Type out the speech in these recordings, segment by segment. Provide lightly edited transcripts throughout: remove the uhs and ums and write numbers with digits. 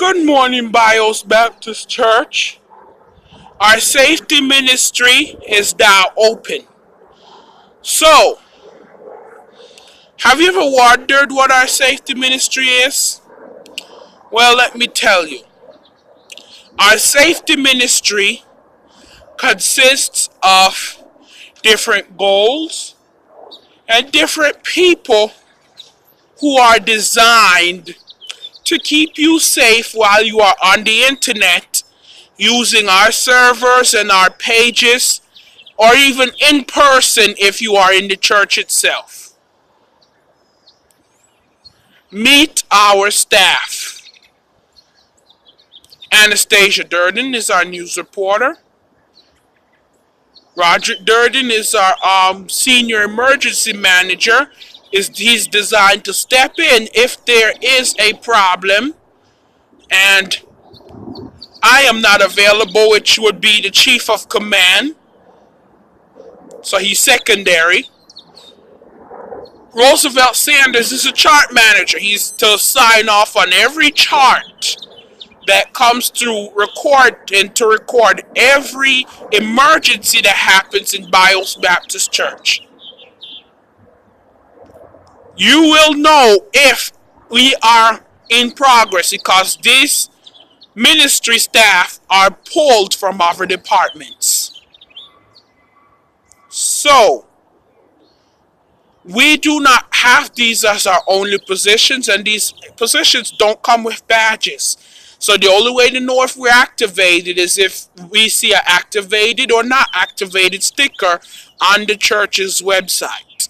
Good morning, Bios Baptist Church. Our safety ministry is now open. So, have you ever wondered what our safety ministry is? Well, let me tell you. Our safety ministry consists of different goals and different people who are designed to keep you safe while you are on the internet using our servers and our pages, or even in person if you are in the church itself. Meet our staff. Anastasia Durden is our news reporter. Roger Durden is our senior emergency manager. He's designed to step in if there is a problem, and I am not available, which would be the chief of command. So he's secondary. Roosevelt Sanders is a chart manager. He's to sign off on every chart that comes through, to record every emergency that happens in Bios Baptist Church. You will know if we are in progress because these ministry staff are pulled from other departments. So, we do not have these as our only positions, and these positions don't come with badges. So the only way to know if we're activated is if we see an activated or not activated sticker on the church's website.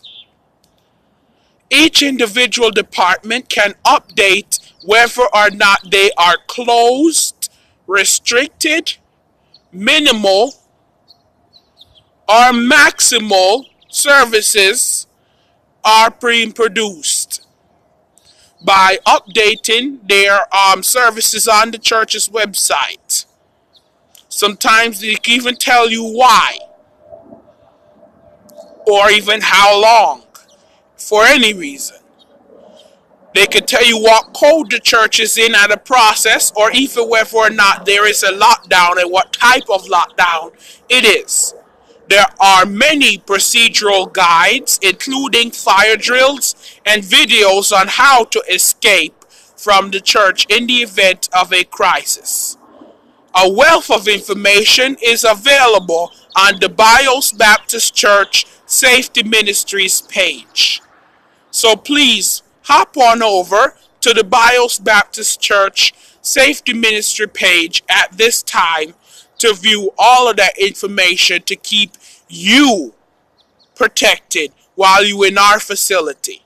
Each individual department can update whether or not they are closed, restricted, minimal, or maximal services are being produced by updating their services on the church's website. Sometimes they can even tell you why, or even how long, for any reason. They can tell you what code the church is in at a process, or even whether or not there is a lockdown and what type of lockdown it is. There are many procedural guides, including fire drills and videos on how to escape from the church in the event of a crisis. A wealth of information is available on the Bios Baptist Church Safety Ministries page. So please hop on over to the Bios Baptist Church Safety Ministry page at this time to view all of that information to keep you protected while you're in our facility.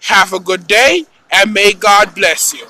Have a good day, and may God bless you.